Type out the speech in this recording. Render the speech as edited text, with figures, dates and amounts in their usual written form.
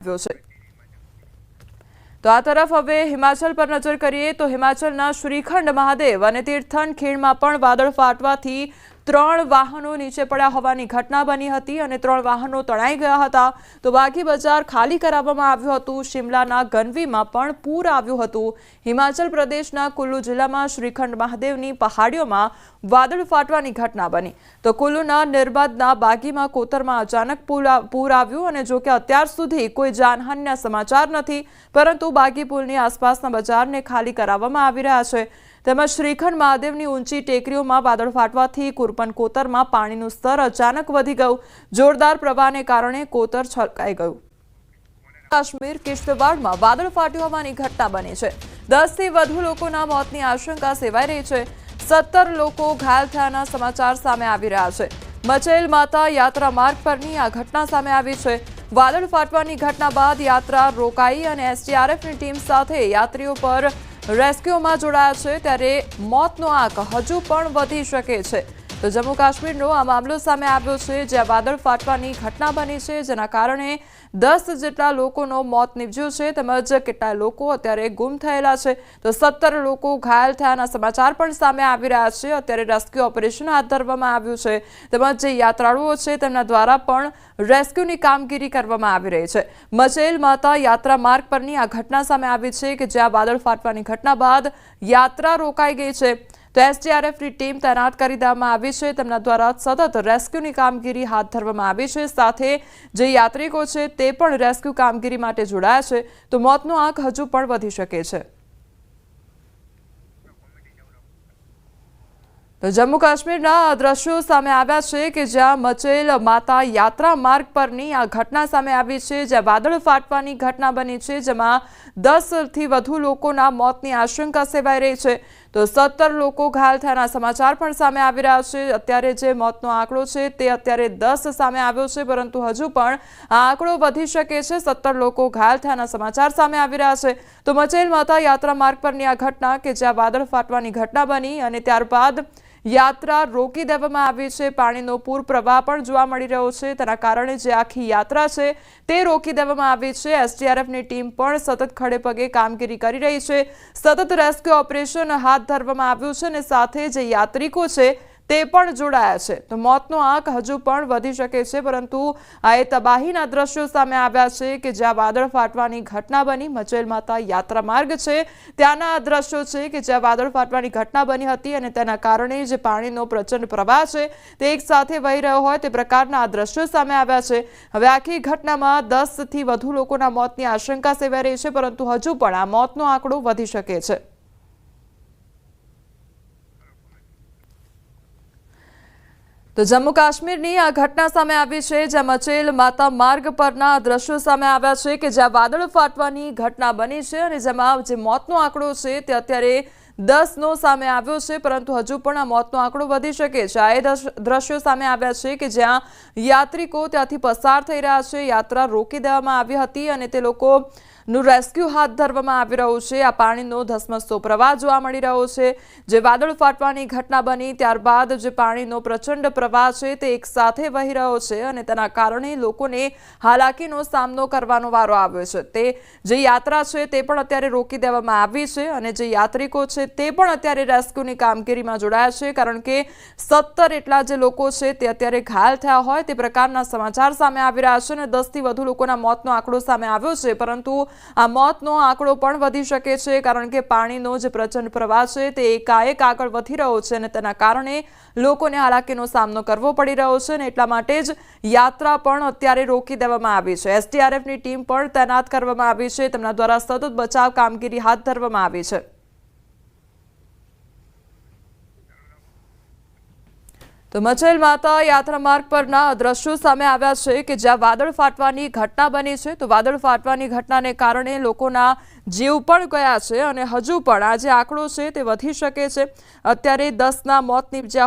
તો આ તરફ હવે હિમાચલ પર નજર કરીએ તો હિમાચલના શ્રીખંડ મહાદેવ અને તીર્થન ખીણમાં પણ વાદળ ફાટવાથી 3 વાહનો નીચે પડ્યા હોવાની ઘટના બની હતી અને 3 વાહનો તણાઈ ગયા હતા। તો બાકી બજાર ખાલી કરાવવામાં આવ્યું હતું। શિમલાના ગનવીમાં પણ પૂર આવ્યું હતું। હિમાચલ પ્રદેશના કુલ્લુ જિલ્લામાં શ્રીખંડ મહાદેવની પહાડીઓમાં વાદળ ફાટવાની ઘટના બની। તો કુલ્લુના નિર્બાદના બાગીમાં કોતરમાં અચાનક પૂર આવ્યું અને જો કે અત્યાર સુધી કોઈ જાનહાનિના સમાચાર નથી, પરંતુ બાગી પુલની આસપાસના બજારને ખાલી કરાવવામાં આવી રહ્યા છે। તેમજ શ્રીખંડ મહાદેવની ઊંચી ટેકરીઓમાં વાદળ ફાટવાથી કુરપન કોતરમાં પાણીનું સ્તર અચાનક વધી ગયું। જોરદાર પ્રવાહને કારણે કોતર છલકાઈ ગયું। કાશ્મીર કિશ્તવાડમાં વાદળ ફાટ્યું હોવાની ઘટના બની છે। 10 થી વધુ લોકોના મોતની આશંકા સેવાઈ રહી છે। 17 લોકો ઘાયલ થયાના સમાચાર સામે આવી રહ્યા છે। મચેલ માતા યાત્રા માર્ગ પરની આ ઘટના સામે આવી છે। વાદળ ફાટવાની ઘટના બાદ યાત્રા રોકાઈ અને એસડીઆરએફની ટીમ સાથે યાત્રીઓ પર રેસ્ક્યુમાં જોડાયા છે। ત્યારે મોતનો આંક હજુ પણ વધી શકે છે। તો જમ્મુ કાશ્મીરનો આ મામલો સામે આવ્યો છે, જ્યાં વાદળ ફાટવાની ઘટના બની છે, જેના કારણે 10 જેટલા લોકોનો મોત નીપજ્યું છે, તેમજ કેટલાય લોકો અત્યારે ગુમ થયેલા છે। તો 17 લોકો ઘાયલ થયાના સમાચાર પણ સામે આવી રહ્યા છે। અત્યારે રેસ્ક્યુ ઓપરેશન હાથ ધરવામાં આવ્યું છે, તેમજ જે યાત્રાળુઓ છે તેમના દ્વારા પણ રેસ્ક્યુની કામગીરી કરવામાં આવી રહી છે। મચેલ માતા યાત્રા માર્ગ પરની આ ઘટના સામે આવી છે કે જ્યાં વાદળ ફાટવાની ઘટના બાદ યાત્રા રોકાઈ ગઈ છે। તો એસડીઆરએફની ટીમ તૈનાત કરી દેવામાં આવી છે। તેમના દ્વારા સતત રેસ્ક્યુની કામગીરી હાથ ધરવામાં આવી છે। સાથે જે યાત્રિકો છે તે પણ રેસ્ક્યુ કામગીરી માટે જોડાયા છે। તો મોતનો આંક હજુ પણ વધી શકે છે। તો જમ્મુ કાશ્મીરના દ્રશ્યો સામે આવ્યા છે કે જ્યાં મચેલ માતા યાત્રા માર્ગ પરની આ ઘટના સામે આવી છે, જ્યાં વાદળ ફાટવાની ઘટના બની છે, જેમાં 10 થી વધુ લોકોના મોતની આશંકા સેવાઈ રહી છે। તો 17 લોકો ઘાયલ થયાના સમાચાર પણ સામે આવી રહ્યા છે। અત્યારે જે મોતનો આંકડો છે તે અત્યારે 10 સામે આવ્યો છે, પરંતુ હજુ પણ આ આંકડો વધી શકે છે। 17 લોકો ઘાયલ થયાના સમાચાર સામે આવી રહ્યા છે। તો મચેલ માતા યાત્રા માર્ગ પરની આ ઘટના કે જ્યાં વાદળ ફાટવાની ઘટના બની અને ત્યારબાદ યાત્રા રોકી દેવામાં આવી છે। પાણીનો પૂર પ્રવાહ પણ જોવા મળી રહ્યો છે, તેના કારણે જે આખી યાત્રા છે તે રોકી દેવામાં આવી છે। એસડીઆરએફની ટીમ પણ સતત ખડે પગે કામગીરી કરી રહી છે। સતત રેસ્ક્યુ ઓપરેશન હાથ ધરવામાં આવ્યું છે અને સાથે જે યાત્રિકો છે તે પણ જોડાયા છે। તો મોતનો આંક હજુ પણ વધી શકે છે, પરંતુ આ એ તબાહીના દ્રશ્યો સામે આવ્યા છે કે જ્યાં વાદળ ફાટવાની ઘટના બની। મચેલ માતા યાત્રા માર્ગ છે ત્યાંના આ દ્રશ્યો છે કે જ્યાં વાદળ ફાટવાની ઘટના બની હતી અને તેના કારણે જે પાણીનો પ્રચંડ પ્રવાહ છે તે એક સાથે વહી રહ્યો હોય તે પ્રકારના આ દ્રશ્યો સામે આવ્યા છે। હવે આખી ઘટનામાં 10 થી વધુ લોકોના મોતની આશંકા સેવાઈ રહી છે, પરંતુ હજુ પણ આ મોતનો આંકડો વધી શકે છે। તો જમ્મુ કાશ્મીરની આ ઘટના સામે આવી છે, જ્યાં મચેલ માતા માર્ગ પરના દ્રશ્યો સામે આવ્યા છે કે જ્યાં વાદળ ફાટવાની ઘટના બની છે અને જેમાં જે મોતનો આંકડો છે તે અત્યારે 10નો સામે આવ્યો છે, પરંતુ હજુ પણ આ મોતનો આંકડો વધી શકે છે। આ એ દ્રશ્યો સામે આવ્યા છે કે જ્યાં યાત્રિકો ત્યાંથી પસાર થઈ રહ્યા છે। યાત્રા રોકી દેવામાં આવી હતી અને તે લોકોનું રેસ્ક્યુ હાથ ધરવામાં આવી રહ્યું છે। આ પાણીનો ધસમસતો પ્રવાહ જોવા મળી રહ્યો છે। જે વાદળ ફાટવાની ઘટના બની ત્યારબાદ જે પાણીનો પ્રચંડ પ્રવાહ છે તે એક સાથે વહી રહ્યો છે અને તેના કારણે લોકોને હાલાકીનો સામનો કરવાનો વારો આવ્યો છે। તે જે યાત્રા છે તે પણ અત્યારે રોકી દેવામાં આવી છે અને જે યાત્રિકો છે તે પણ અત્યારે રેસ્ક્યુની કામગીરીમાં જોડાયા છે, કારણ કે 17 એટલા જે લોકો છે તે અત્યારે ઘાયલ થયા હોય તે પ્રકારના સમાચાર સામે આવી રહ્યા છે અને 10 થી વધુ લોકોના મોતનો આંકડો સામે આવ્યો છે, પરંતુ આ મોતનો આંકડો પણ વધી શકે છે, કારણ કે પાણીનો જે પ્રચંડ પ્રવાહ છે તે એકાએક આગળ વધી રહ્યો છે અને તેના કારણે લોકોને હાલાકીનો સામનો કરવો પડી રહ્યો છે અને એટલા માટે જ યાત્રા પણ અત્યારે રોકી દેવામાં આવી છે। એસડીઆરએફની ટીમ પણ તૈનાત કરવામાં આવી છે। તેમના દ્વારા સતત બચાવ કામગીરી હાથ ધરવામાં આવી છે। તો મચેલ માતા યાત્રા માર્ગ પરના દ્રશ્યો સામે આવ્યા છે કે જ્યાં વાદળ ફાટવાની ઘટના બની છે। તો વાદળ ફાટવાની ઘટનાને કારણે લોકોના જીવ પણ ગયા છે અને હજુ પણ આ જે આંકડો છે તે વધી શકે છે। અત્યારે 10ના મોત નીપજ્યા